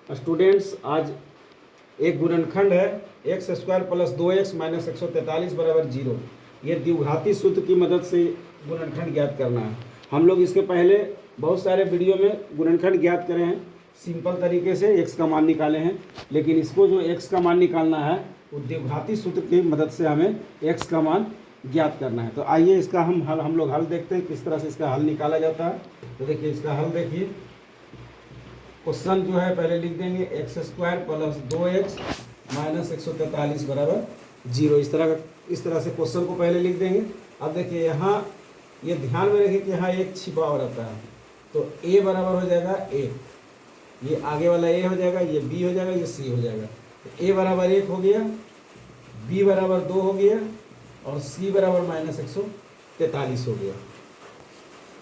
Students, आज एक गुणनखंड है x square plus 2x minus 143 बराबर 0। ये द्विघाती सूत्र की मदद से गुणनखंड ज्ञात करना है। हम लोग इसके पहले बहुत सारे वीडियो में गुणनखंड ज्ञात करे हैं, सिंपल तरीके से x का मान निकाले हैं, लेकिन इसको जो x का मान निकालना है वो द्विघाती सूत्र की मदद से हमें x का मान ज्ञात करना है। तो आइए इसका हम लोग हल देखते हैं, किस तरह से इसका हल निकाला जाता है। तो देखिए इसका हल देखिए, क्वेश्चन जो है पहले लिख देंगे x square plus 2x minus 143 बराबर 0। इस तरह से क्वेश्चन को पहले लिख देंगे। अब देखिए यहाँ ये ध्यान में रखिए कि यहाँ एक छिपा हुआ रहता है, तो a बराबर हो जाएगा 1, ये आगे वाला a हो जाएगा, ये b हो जाएगा, ये c हो जाएगा। तो a बराबर 1 हो गया, b बराबर 2 हो गया और c बराबर माइनस 143 हो गया।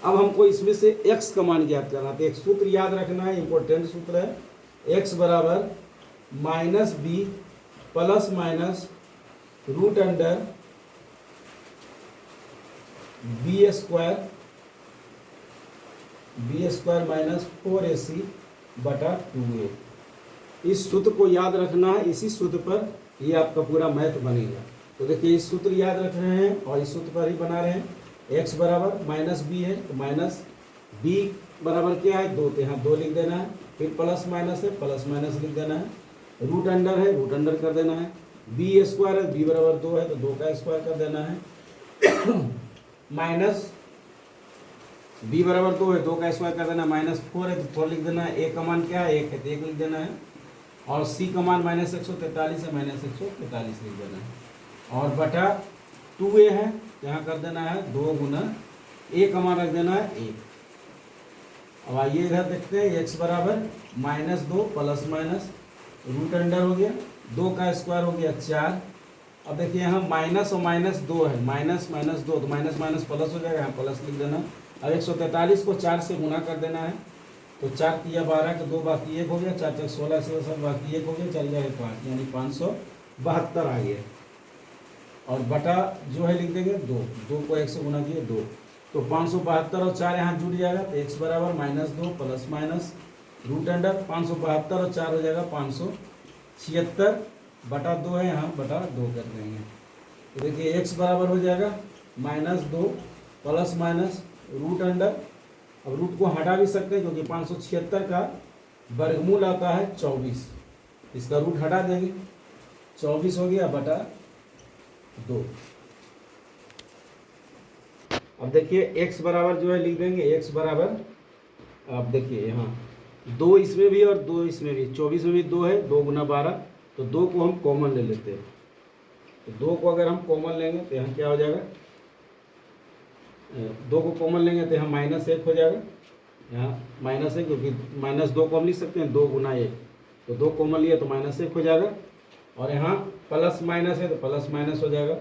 अब हमको इसमें से x का मान ज्ञात करना है। तो एक सूत्र याद रखना है, इंपॉर्टेंट सूत्र है, x बराबर minus B plus minus root under B square minus 4ac बटा 2a। इस सूत्र को याद रखना है, इसी सूत्र पर ये आपका पूरा मैथ बनेगा। तो देखिए इस सूत्र याद रख रहे हैं और इस सूत्र पर ही बना रहे हैं। x बराबर माइनस बी है, तो माइनस बी बराबर क्या है 2, तो यहाँ 2 लिख देना है। फिर प्लस माइनस है, प्लस माइनस लिख देना है। रूट अंडर है, रूट अंडर कर देना है। बी स्क्वायर है, बी बराबर 2 है, तो 2 का स्क्वायर कर देना है। माइनस बी बराबर 2 है, 2 का स्क्वायर कर देना है। माइनस 4 है, तो 4 लिख देना है। ए का मान क्या है 1 है, तो 1 लिख देना है। और सी का मान माइनस 143 है, माइनस 143 लिख देना है। और बटा 2a है, यहाँ कर देना है 2 गुना a का मान रख देना है 1। अब आइए इधर देखते हैं, x बराबर minus 2 plus minus root under हो गया, 2 का स्क्वायर हो गया 4। अब देखिए यहाँ माइनस और माइनस 2 है, माइनस माइनस 2, तो माइनस माइनस प्लस हो जाएगा, यहाँ प्लस लिख देना। अब 143 को 4 से गुना कर देना है, तो 4 तिया 12 के 2 बाकी 1 हो गया, 4 चक 16 से सब बाकी 1 हो गया, चल जाएगा 5, यानी 572 आ गया। और बटा जो है लिख देंगे 2 को 1 से गुना किए 2, तो 572 और 4 यहाँ जुड़ जाएगा, तो x बराबर minus 2 plus minus root under 572 और 4 हो जाएगा 576 बटा 2 है, यहाँ बटा 2 कर देंगे। तो देखिए x बराबर हो जाएगा minus 2 plus minus root under, अब रूट को हटा भी सकते हैं क्योंकि 576 का वर्गमूल आता है 24, इसका रूट हटा देंगे, 24 हो गया बटा 2। अब देखिए x बराबर जो है लिख देंगे, x बराबर अब देखिए यहाँ 2 इसमें भी और 2 इसमें भी, 24 में भी 2 है, 2 गुना 12, तो 2 को हम कॉमन ले लेते हैं। तो 2 को अगर हम कॉमन लेंगे तो यहाँ क्या हो जाएगा, 2 को कॉमन लेंगे तो यहाँ माइनस 1 हो जाएगा, यहाँ माइनस 1, क्योंकि माइनस 2 को हम लिख सकते हैं 2 गुना 1, तो 2 कॉमन लिया तो माइनस 1 हो जाएगा। और यहाँ प्लस माइनस है तो प्लस माइनस हो जाएगा,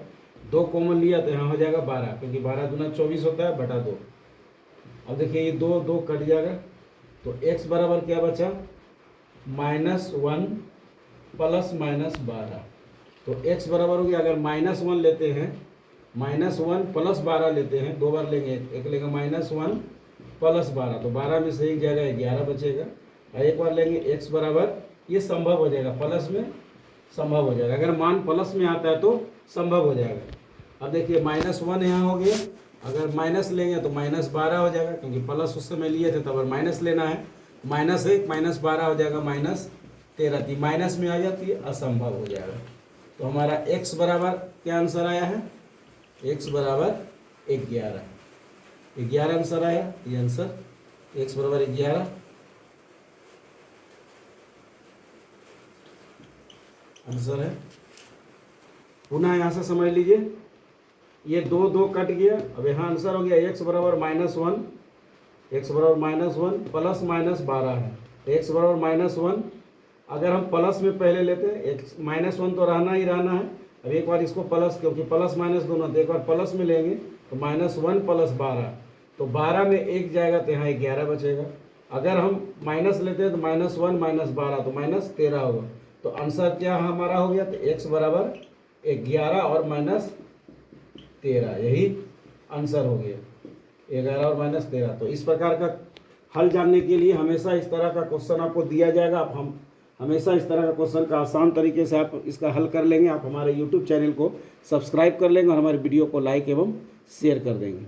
2 कॉमन लिया तो यहाँ हो जाएगा 12, क्योंकि 12 दूना 24 होता है बटा 2। अब देखिए ये 2 कट जाएगा, तो x बराबर क्या बचा माइनस 1 प्लस माइनस 12, तो x बराबर हो गया, अगर माइनस 1 लेते हैं, माइनस 1 प्लस 12 लेते हैं, 2 बार लेंगे, एक लेंगे माइनस 1 प्लस 12, तो 12 में से एक जाएगा 11 बचेगा, और एक बार लेंगे x बराबर, ये संभव हो जाएगा, प्लस में संभव हो जाएगा, अगर मान प्लस में आता है तो संभव हो जाएगा। अब देखिए माइनस 1 यहाँ हो गया, अगर माइनस लेंगे तो माइनस 12 हो जाएगा, क्योंकि प्लस उस समय लिए थे तब अगर माइनस लेना है, माइनस 1 माइनस 12 हो जाएगा माइनस 13, थी माइनस में आ जाती है, असंभव हो जाएगा। तो हमारा x बराबर क्या आंसर आया है, x बराबर 11 आंसर आया, ये आंसर x बराबर 11 आंसर है। पुनः यहाँ से समझ लीजिए, ये 2 कट गया, अब यहाँ आंसर हो गया x बराबर माइनस 1, x बराबर माइनस 1 प्लस माइनस 12 है, x बराबर माइनस 1, अगर हम प्लस में पहले लेते हैं, x माइनस 1 तो रहना ही रहना है। अब एक बार इसको प्लस, क्योंकि प्लस माइनस दोनों, तो एक बार प्लस में लेंगे तो माइनस 1 प्लस 12, तो 12 में 1 जाएगा तो यहाँ 11 बचेगा। अगर हम माइनस लेते हैं तो माइनस 1 माइनस 12 तो माइनस 13 होगा, तो आंसर क्या हमारा हो गया, तो x बराबर 11 और माइनस 13, यही आंसर हो गया, 11 और माइनस 13। तो इस प्रकार का हल जानने के लिए हमेशा इस तरह का क्वेश्चन आपको दिया जाएगा, आप हमेशा इस तरह का क्वेश्चन का आसान तरीके से आप इसका हल कर लेंगे। आप हमारे यूट्यूब चैनल को सब्सक्राइब कर लेंगे और हमारे वीडियो को लाइक एवं शेयर कर देंगे।